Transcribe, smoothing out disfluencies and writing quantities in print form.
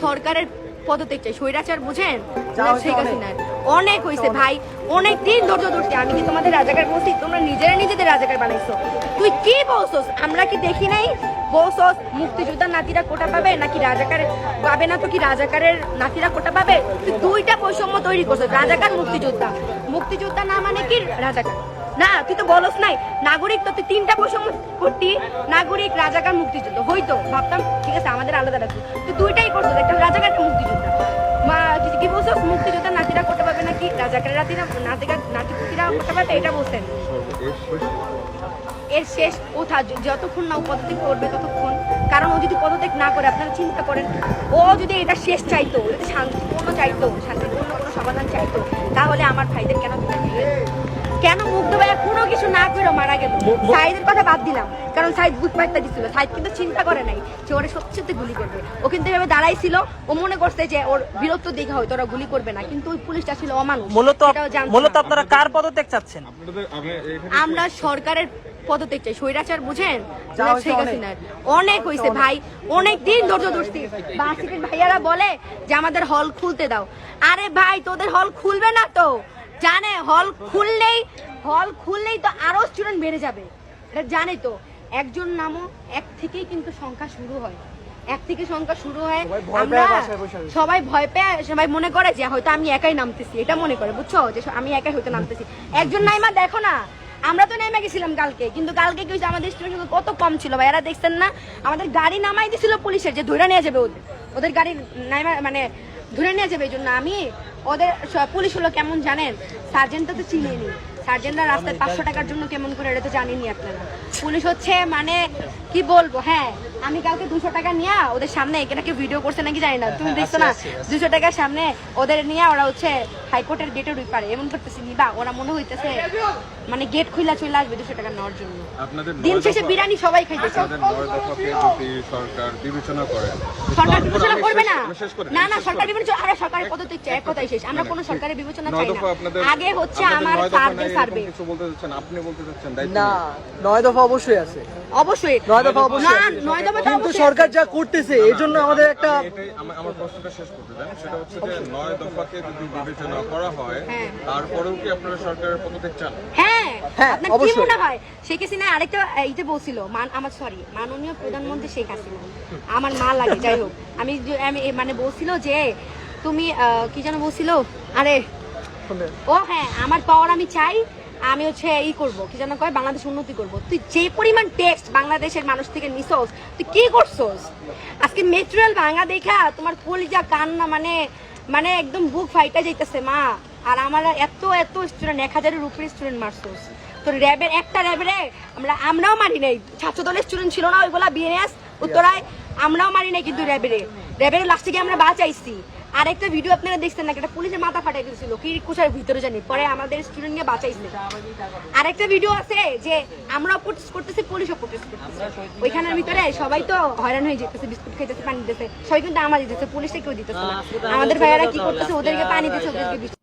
সরকারের পদত্যাগ চাই। স্বৈরাচার বুঝেন, শেখ হাসিনার অনেক হয়েছে ভাই, অনেক দিন ধৈর্য ধরছি। আমি কি তোমাদের রাজাকার বলছি? তোমরা নিজেরা নিজেদের রাজাকার বানাইছো। তুই কি বলছস? আমরা কি দেখি নাই? বলছস মুক্তিযোদ্ধার নাতিরা কোটা পাবে নাকি রাজাকার পাবে না? তো কি রাজাকারের নাতিরা কোটা পাবে? তুই দুইটা বৈষম্য তৈরি করছিস, রাজাকার মুক্তিযোদ্ধা। মুক্তিযোদ্ধা না মানে কি রাজাকার না? তুই তো বলস নাই নাগরিক, তো তুই তিনটা বৈষম্য করতি, নাগরিক, রাজাকার, মুক্তিযুদ্ধ হইতো। ভাবতাম ঠিক আছে আমাদের আলাদা রাখবো, তুই দুইটাই করছিস, একটা রাজাকার একটা মুক্তিযোদ্ধা। মা কি বলছস? মুক্তিযোদ্ধার নাতিরা করতে পারবে নাকি রাজাকারের নাতিরা করতে পারবে, এটা বলছেন। এর শেষ কোথা? যতক্ষণ না ও পদত্যাগ করবে ততক্ষণ। কারণ ও যদি পদত্যাগ না করে, আপনারা চিন্তা করেন, ও যদি এটা শেষ চাইতো, যদি শান্তিপূর্ণ চাইতো, শান্তিপূর্ণ কোনো সমাধান চাইতো, তাহলে আমার ভাইদের কেন মুগ্ধ ভাইয়া কোনো কিছু না করে মারা গেল? সাইদের কথা বাদ দিলাম, কারণ সাইদ বুক পাইতে দিছিল। সাইদ কিন্তু চিন্তা করে নাই যে ওরা সত্যি সত্যি গুলি করবে। ও কিন্তু এভাবে দাঁড়াইছিল, ও মনে করছে যে ওর বীরত্ব দেখা হয়তো ওরা গুলি করবে না, কিন্তু ওই পুলিশটা ছিল অমানুষ। মূলত আপনারা কার পদত্যাগ চাচ্ছেন? আমরা সরকারের পদত্যাগ চাই। স্বৈরাচার বুঝেন, শেখ হাসিনার অনেক হয়েছে ভাই, অনেক দিন ধৈর্য ধরছি। বাসিকের ভাইয়ারা বলে যে আমাদের হল খুলতে দাও। আরে ভাই তোদের হল খুলবে না তো, জানে হল খুললেই তো আরো স্টুডেন্ট বেড়ে যাবে, এটা জানে তো। একজন নামও এক থেকেই কিন্তু সংখ্যা শুরু হয়, এক থেকে সংখ্যা শুরু হয়। আমরা সবাই ভয় পেয়ে, সবাই মনে করে যে হয়তো আমি একাই নামতেছি, এটা মনে করে, বুঝছো, যে আমি একাই হয়তো নামতেছি। একজন নাইমা দেখো না, আমরা তো নেমে গেছিলাম কালকে, কিন্তু কালকে কি হয়েছে, আমাদের স্টুডেন্ট কত কম ছিল ভাই, এরা দেখছেন না? আমাদের গাড়ি নামাই দিছিল পুলিশের, যে ধরে নিয়ে যাবে ওদের গাড়ি নাইমা, মানে ধরে নিয়ে যাবে। এই জন্য আমি ওদের পুলিশ হলো কেমন জানেন? সার্জেন্টটা তো চিনিনি, সার্জেন্টরা রাস্তায় 500 টাকার জন্য কেমন করে, এটা তো জানিনি আপনারা। পুলিশ হচ্ছে মানে কি বলবো, হ্যাঁ আমি কালকে 200 টাকা নিয়ে ওদের সামনে, এখানে কেউ ভিডিও করছে নাকি জানি না, তুমি দেখছো না? 200 টাকার সামনে ওদের নিয়ে ওরা হচ্ছে হাইকোর্টের গেটের ওই পারে এমন করতেছি, নিবা ওরা মনে হইতেছে মানে গেট খুলে চলে আসবে 200 টাকা নেওয়ার জন্য। দিন শেষে বিরিয়ানি সবাই খাইতেছে। সরকার বিবেচনা করে, সরকার বিবেচনা করবে না, না না সরকার বিবেচনা, আরে সরকারের পদত্যাগ চাই, এক কথাই শেষ। আমরা কোনো সরকারের বিবেচনা চাই না, আগে হচ্ছে আমার সার্ভে। কিছু বলতে চাচ্ছেন, আপনি বলতে চাচ্ছেন না, 9 দফা অবশ্যই আছে, অবশ্যই 9 দফা অবশ্যই আছে, 9 দফা কিন্তু সরকার যা করতেছে এর জন্য আমাদের একটা, আমার প্রশ্নটা শেষ করতে দেন। সেটা হচ্ছে যে 9 দফাকে যদি বিবেচনা করা হয়, তারপরেও কি আপনারা সরকারের পদত্যাগ চান? হ্যাঁ, হ্যাঁ, আপনার কি মনে হয়? শেখ হাসিনা আরেকটা এইটা বলছিল, মাননীয় প্রধানমন্ত্রী শেখ হাসিনা, আমার মা লাগে, যাই হোক, আমি মানে বলছিল যে তুমি কি যেন বলছিল, আরে ও হ্যাঁ আমার পাওয়ার আমি চাই, আমি হচ্ছে ই করবো, কি যেন কয়, বাংলাদেশ উন্নতি করবো। তুই যে পরিমাণ টেক্সট বাংলাদেশের মানুষ থেকে নিছস, তুই কি করছস? আজকে মেটেরিয়াল ভাঙা দেখা তোমার কলিজা কান্না, মানে একদম বুক ফাইটা যাইতেছে মা। আর আমার এত স্টুডেন্ট, 1000-এর উপরে স্টুডেন্ট মারছস। তোর র্যাবের একটা র্যাবের আমরাও মারি নাই, ছাত্র দলের স্টুডেন্ট ছিল না ওইগুলা, বিএনএস উত্তরায়, আমরাও মারি নাই, কিন্তু র্যাবের লাস্টে গিয়ে আমরা বাঁচাইছি। আরেকটা ভিডিও আপনারা দেখছেন না, একটা পুলিশের মাথা ফাটাই দিয়েছিল কি কুশার ভিতরে জানি, পরে আমাদের স্টুডেন্ট গিয়ে বাঁচাইছে। আরেকটা ভিডিও আছে যে আমরা প্রোটেস্ট করতেছি, পুলিশও প্রোটেস্ট করতেছে, ওইখানের ভিতরে সবাই তো হয়রান হয়ে যেতেছে, বিস্কুট খাইতেছে, পানি দিতেছে, সবাই কিন্তু আমার দিতেছে, পুলিশে কেউ দিতেছে না। আমাদের ভাইয়ারা কি করতেছে, ওদেরকে পানি দিচ্ছে, ওদেরকে